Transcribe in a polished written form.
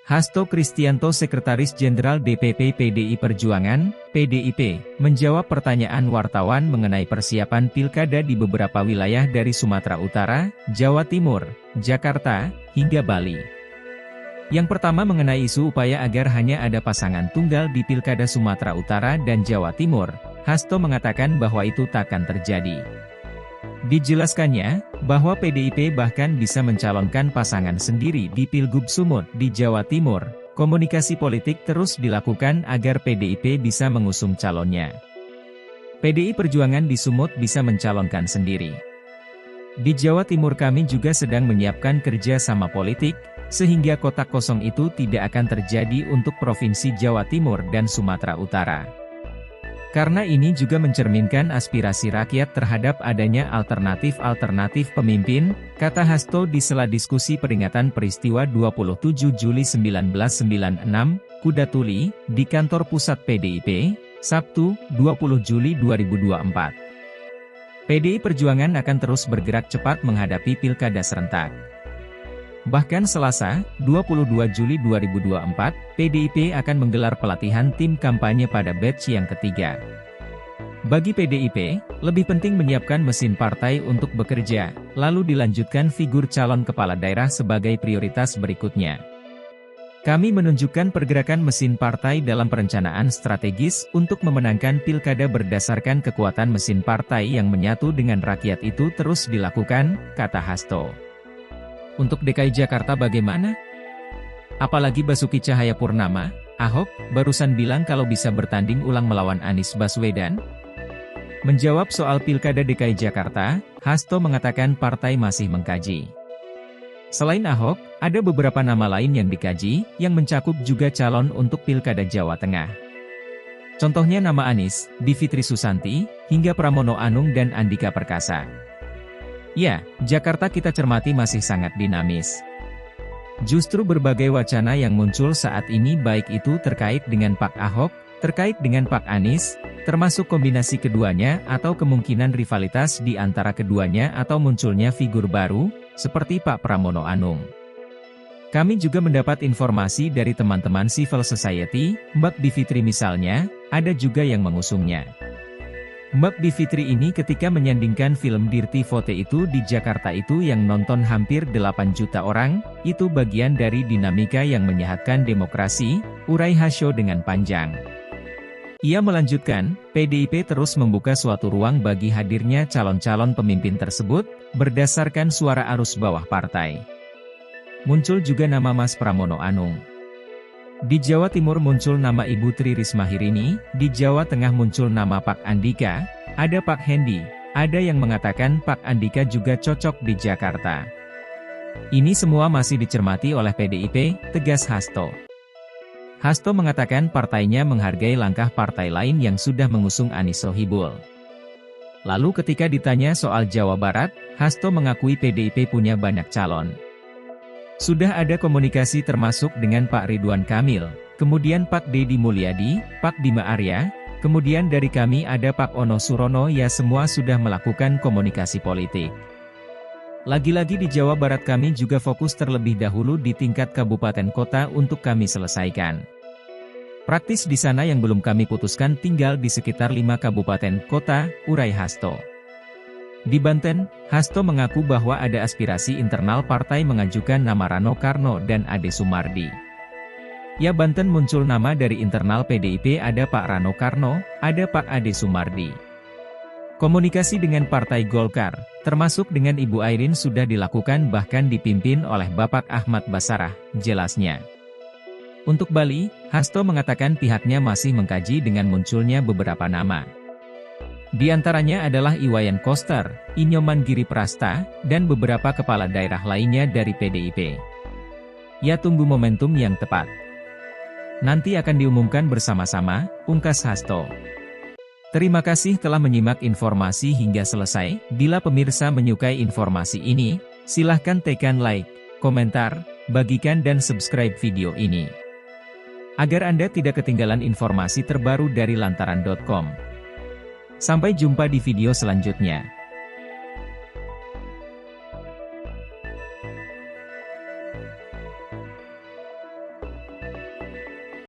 Hasto Kristianto, Sekretaris Jenderal DPP PDI Perjuangan, PDIP, menjawab pertanyaan wartawan mengenai persiapan pilkada di beberapa wilayah dari Sumatera Utara, Jawa Timur, Jakarta, hingga Bali. Yang pertama mengenai isu upaya agar hanya ada pasangan tunggal di pilkada Sumatera Utara dan Jawa Timur, Hasto mengatakan bahwa itu takkan terjadi. Dijelaskannya, bahwa PDIP bahkan bisa mencalonkan pasangan sendiri di Pilgub Sumut di Jawa Timur. Komunikasi politik terus dilakukan agar PDIP bisa mengusung calonnya. PDI Perjuangan di Sumut bisa mencalonkan sendiri. Di Jawa Timur kami juga sedang menyiapkan kerja sama politik, sehingga kotak kosong itu tidak akan terjadi untuk Provinsi Jawa Timur dan Sumatera Utara. Karena ini juga mencerminkan aspirasi rakyat terhadap adanya alternatif-alternatif pemimpin, kata Hasto di sela diskusi peringatan peristiwa 27 Juli 1996, Kuda Tuli, di kantor pusat PDIP, Sabtu, 20 Juli 2024. PDI Perjuangan akan terus bergerak cepat menghadapi pilkada serentak. Bahkan Selasa, 22 Juli 2024, PDIP akan menggelar pelatihan tim kampanye pada batch yang ketiga. Bagi PDIP, lebih penting menyiapkan mesin partai untuk bekerja, lalu dilanjutkan figur calon kepala daerah sebagai prioritas berikutnya. Kami menunjukkan pergerakan mesin partai dalam perencanaan strategis untuk memenangkan pilkada berdasarkan kekuatan mesin partai yang menyatu dengan rakyat itu terus dilakukan, kata Hasto. Untuk DKI Jakarta bagaimana? Apalagi Basuki Cahayapurnama, Ahok, barusan bilang kalau bisa bertanding ulang melawan Anies Baswedan? Menjawab soal pilkada DKI Jakarta, Hasto mengatakan partai masih mengkaji. Selain Ahok, ada beberapa nama lain yang dikaji, yang mencakup juga calon untuk pilkada Jawa Tengah. Contohnya nama Anies, Divitri Susanti, hingga Pramono Anung dan Andika Perkasa. Ya, Jakarta kita cermati masih sangat dinamis. Justru berbagai wacana yang muncul saat ini baik itu terkait dengan Pak Ahok, terkait dengan Pak Anies, termasuk kombinasi keduanya atau kemungkinan rivalitas di antara keduanya atau munculnya figur baru, seperti Pak Pramono Anung. Kami juga mendapat informasi dari teman-teman civil society, Mbak Bivitri misalnya, ada juga yang mengusungnya. Mbak Bivitri ini ketika menyandingkan film Dirty Vote itu di Jakarta itu yang nonton hampir 8 juta orang, itu bagian dari dinamika yang menyehatkan demokrasi, urai Hasto dengan panjang. Ia melanjutkan, PDIP terus membuka suatu ruang bagi hadirnya calon-calon pemimpin tersebut, berdasarkan suara arus bawah partai. Muncul juga nama Mas Pramono Anung. Di Jawa Timur muncul nama Ibu Tri Risma Hirini, di Jawa Tengah muncul nama Pak Andika, ada Pak Hendi, ada yang mengatakan Pak Andika juga cocok di Jakarta. Ini semua masih dicermati oleh PDIP, tegas Hasto. Hasto mengatakan partainya menghargai langkah partai lain yang sudah mengusung Anies Sohibul. Lalu ketika ditanya soal Jawa Barat, Hasto mengakui PDIP punya banyak calon. Sudah ada komunikasi termasuk dengan Pak Ridwan Kamil, kemudian Pak Deddy Mulyadi, Pak Bima Arya, kemudian dari kami ada Pak Ono Surono, ya semua sudah melakukan komunikasi politik. Lagi-lagi di Jawa Barat kami juga fokus terlebih dahulu di tingkat kabupaten kota untuk kami selesaikan. Praktis di sana yang belum kami putuskan tinggal di sekitar 5 kabupaten kota, urai Hasto. Di Banten, Hasto mengaku bahwa ada aspirasi internal partai mengajukan nama Rano Karno dan Ade Sumardi. Ya, Banten muncul nama dari internal PDIP, ada Pak Rano Karno, ada Pak Ade Sumardi. Komunikasi dengan Partai Golkar, termasuk dengan Ibu Airin sudah dilakukan bahkan dipimpin oleh Bapak Ahmad Basarah, jelasnya. Untuk Bali, Hasto mengatakan pihaknya masih mengkaji dengan munculnya beberapa nama. Di antaranya adalah Iwayan Koster, Inyoman Giriprasta, dan beberapa kepala daerah lainnya dari PDIP. Ya, tunggu momentum yang tepat. Nanti akan diumumkan bersama-sama, ungkas Hasto. Terima kasih telah menyimak informasi hingga selesai. Bila pemirsa menyukai informasi ini, silahkan tekan like, komentar, bagikan dan subscribe video ini. Agar Anda tidak ketinggalan informasi terbaru dari lantaran.com. Sampai jumpa di video selanjutnya.